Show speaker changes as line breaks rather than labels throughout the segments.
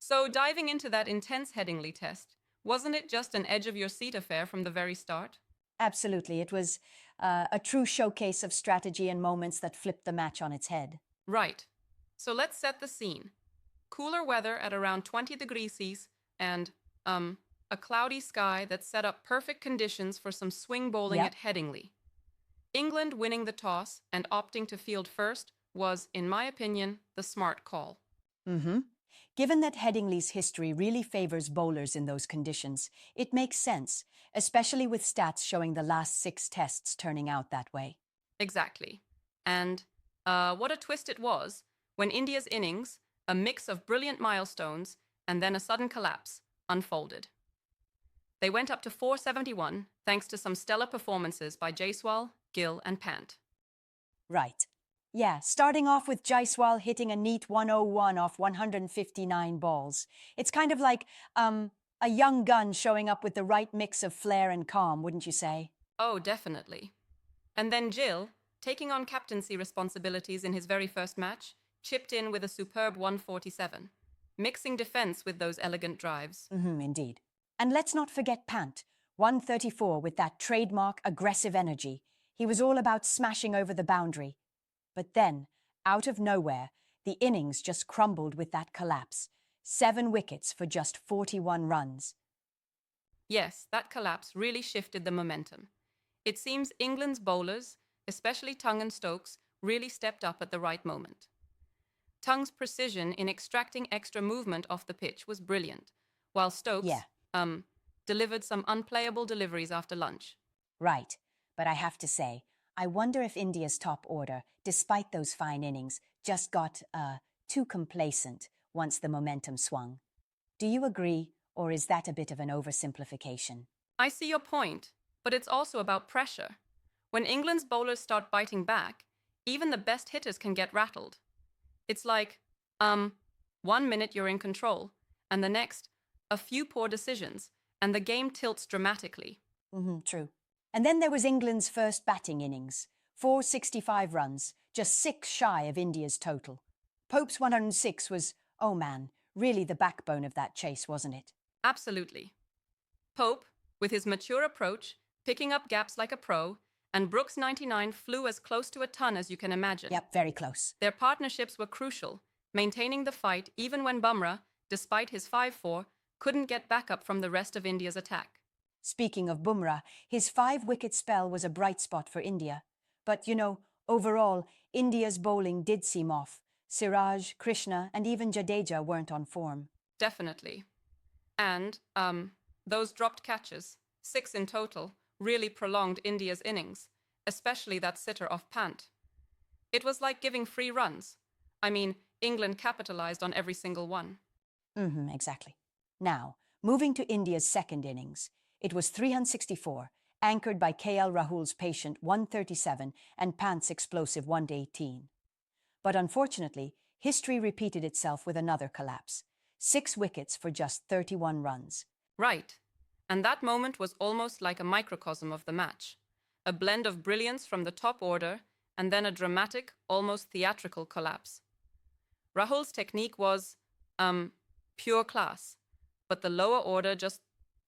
So, diving into that intense Headingley test, wasn't it just an edge of your seat affair from the very start?
Absolutely. It was a true showcase of strategy and moments that flipped the match on its head.
Right. So, let's set the scene. Cooler weather at around 20 degrees Celsius and, a cloudy sky that set up perfect conditions for some swing bowling
Yep.
at Headingley. England winning the toss and opting to field first was, in my opinion, the smart call.
Mm-hmm. Given that Headingley's history really favors bowlers in those conditions, it makes sense, especially with stats showing the last 6 tests turning out that way.
Exactly. And what a twist it was when India's innings, a mix of brilliant milestones and then a sudden collapse, unfolded. They went up to 471 thanks to some stellar performances by Jaiswal, Gill, and Pant.
Right. Yeah, starting off with Jaiswal hitting a neat 101 off 159 balls. It's kind of like a young gun showing up with the right mix of flair and calm, wouldn't you say?
Oh, definitely. And then Gill, taking on captaincy responsibilities in his very first match, chipped in with a superb 147, mixing defense with those elegant drives.
Indeed. And let's not forget Pant, 134 with that trademark aggressive energy. He was all about smashing over the boundary. But then, out of nowhere, the innings just crumbled with that collapse. 7 wickets for just 41 runs.
Yes, that collapse really shifted the momentum. It seems England's bowlers, especially Tongue and Stokes, really stepped up at the right moment. Tongue's precision in extracting extra movement off the pitch was brilliant, while
Yeah,
Stokes, delivered some unplayable deliveries after lunch.
right. But I have to say, I wonder if India's top order, despite those fine innings, just got too complacent once the momentum swung. Do you agree, or is that a bit of an oversimplification?
I see your point, but it's also about pressure. When England's bowlers start biting back, even the best hitters can get rattled. It's like, 1 minute you're in control, and the next, a few poor decisions, and the game tilts dramatically.
True. And then there was England's first batting innings. 465 runs, just 6 shy of India's total. Pope's 106 was, oh man, really the backbone of that chase, wasn't it?
Absolutely. Pope, with his mature approach, picking up gaps like a pro, and Brooks 99 flew as close to a ton as you can imagine.
Yep, very close.
Their partnerships were crucial, maintaining the fight even when Bumrah, despite his 5-4, couldn't get back up from the rest of India's attack.
Speaking of Bumrah, his 5 wicket spell was a bright spot for India. But, overall, India's bowling did seem off. Siraj, Krishna, and even Jadeja weren't on form.
Definitely. And, those dropped catches, 6 in total, really prolonged India's innings, especially that sitter off Pant. It was like giving free runs. I mean, England capitalized on every single one.
Exactly. Now, moving to India's second innings, it was 364, anchored by KL Rahul's patient 137 and Pant's explosive 118. But unfortunately, history repeated itself with another collapse. 6 wickets for just 31 runs.
Right. And that moment was almost like a microcosm of the match. A blend of brilliance from the top order and then a dramatic, almost theatrical collapse. Rahul's technique was, pure class, but the lower order just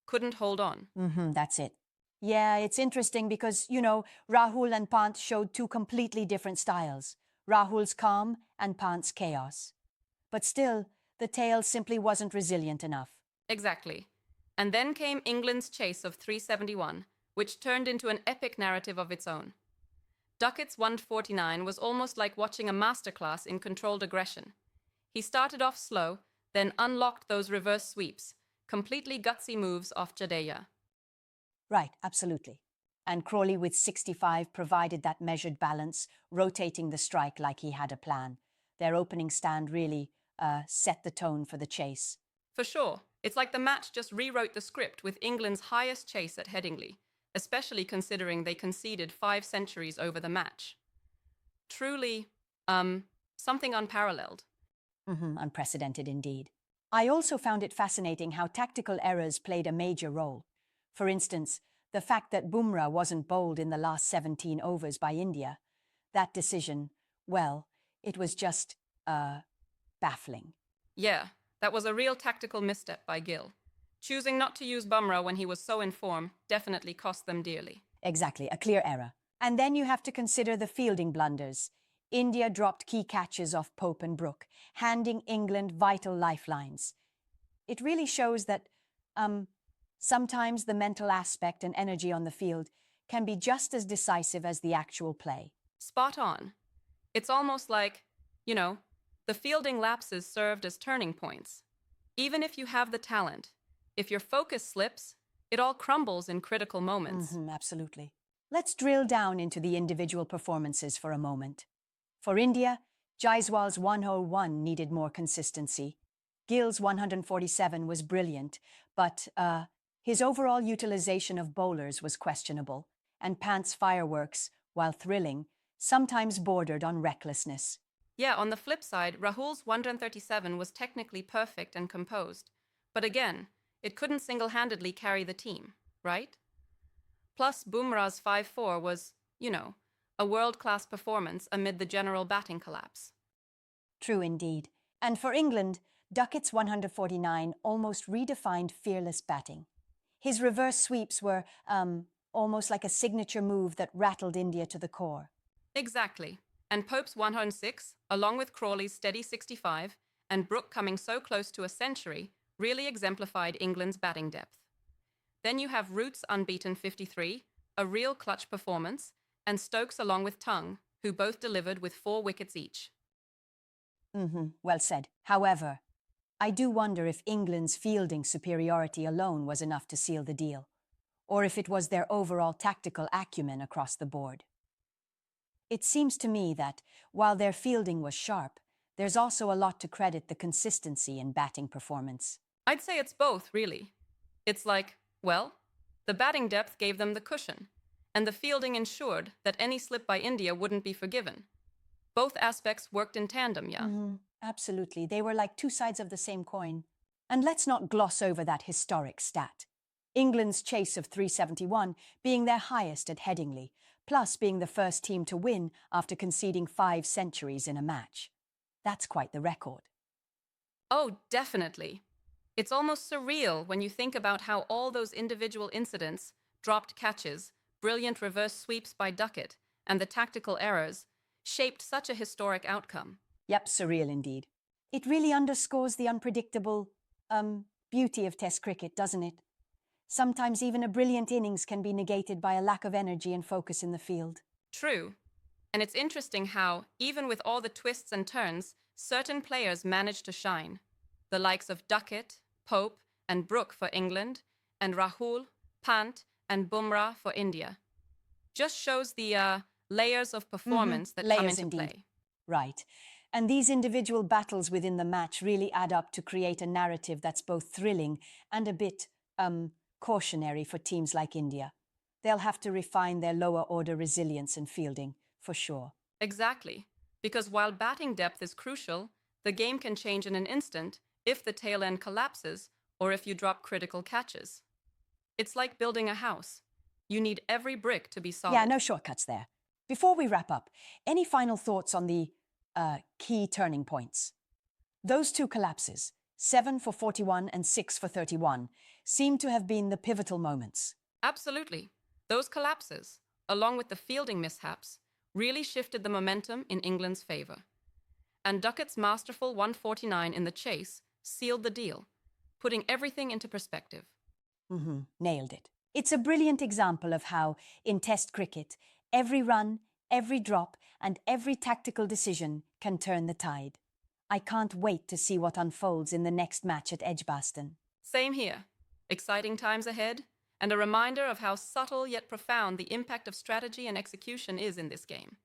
couldn't hold on.
That's it. Yeah, it's interesting because, Rahul and Pant showed 2 completely different styles. Rahul's calm and Pant's chaos. But still, the tale simply wasn't resilient enough.
Exactly. And then came England's chase of 371, which turned into an epic narrative of its own. Duckett's 149 was almost like watching a masterclass in controlled aggression. He started off slow, then unlocked those reverse sweeps, completely gutsy moves off Jadeja.
Right, absolutely. And Crawley with 65 provided that measured balance, rotating the strike like he had a plan. Their opening stand really set the tone for the chase.
For sure, it's like the match just rewrote the script with England's highest chase at Headingley, especially considering they conceded 5 centuries over the match. Truly, something unparalleled.
Unprecedented indeed. I also found it fascinating how tactical errors played a major role. For instance, the fact that Bumrah wasn't bowled in the last 17 overs by India. That decision, well, it was just, baffling.
Yeah, That was a real tactical misstep by Gill. Choosing not to use Bumrah when he was so in form definitely cost them dearly.
Exactly, a clear error. And then you have to consider the fielding blunders. India dropped key catches off Pope and Brooke, handing England vital lifelines. It really shows that sometimes the mental aspect and energy on the field can be just as decisive as the actual play.
Spot on. It's almost like, the fielding lapses served as turning points. Even if you have the talent, if your focus slips, it all crumbles in critical moments.
Absolutely. Let's drill down into the individual performances for a moment. For India, Jaiswal's 101 needed more consistency. Gill's 147 was brilliant, but his overall utilization of bowlers was questionable, and Pant's fireworks, while thrilling, sometimes bordered on recklessness.
Yeah, on the flip side, Rahul's 137 was technically perfect and composed, but again, it couldn't single-handedly carry the team, right? Plus, Bumrah's 5-4 was, a world-class performance amid the general batting collapse.
True indeed. And for England, Duckett's 149 almost redefined fearless batting. His reverse sweeps were almost like a signature move that rattled India to the core.
Exactly. And Pope's 106, along with Crawley's steady 65, and Brooke coming so close to a century, really exemplified England's batting depth. Then you have Root's unbeaten 53, a real clutch performance, and Stokes along with Tongue, who both delivered with 4 wickets each.
Well said. However, I do wonder if England's fielding superiority alone was enough to seal the deal, or if it was their overall tactical acumen across the board. It seems to me that, while their fielding was sharp, there's also a lot to credit the consistency in batting performance.
I'd say it's both, really. It's like, the batting depth gave them the cushion, and the fielding ensured that any slip by India wouldn't be forgiven. Both aspects worked in tandem, yeah?
Absolutely. They were like two sides of the same coin. And let's not gloss over that historic stat. England's chase of 371 being their highest at Headingley, plus being the first team to win after conceding 5 centuries in a match. That's quite the record.
Oh, definitely. It's almost surreal when you think about how all those individual incidents, dropped catches, brilliant reverse sweeps by Duckett, and the tactical errors, shaped such a historic outcome.
Yep, surreal indeed. It really underscores the unpredictable, beauty of Test cricket, doesn't it? Sometimes even a brilliant innings can be negated by a lack of energy and focus in the field.
True. And it's interesting how, even with all the twists and turns, certain players managed to shine. The likes of Duckett, Pope, and Brooke for England, and Rahul, Pant, and Bumrah for India. Just shows the layers of performance that come into play.
Right. And these individual battles within the match really add up to create a narrative that's both thrilling and a bit, cautionary for teams like India. They'll have to refine their lower order resilience and fielding, for sure.
Exactly. Because while batting depth is crucial, the game can change in an instant if the tail end collapses or if you drop critical catches. It's like building a house. You need every brick to be solid.
Yeah, no shortcuts there. Before we wrap up, any final thoughts on the key turning points? Those 2 collapses, 7 for 41 and 6 for 31, seem to have been the pivotal moments.
Absolutely. Those collapses, along with the fielding mishaps, really shifted the momentum in England's favour. And Duckett's masterful 149 in the chase sealed the deal, putting everything into perspective.
Nailed it. It's a brilliant example of how, in Test cricket, every run, every drop, and every tactical decision can turn the tide. I can't wait to see what unfolds in the next match at Edgbaston.
Same here. Exciting times ahead, and a reminder of how subtle yet profound the impact of strategy and execution is in this game.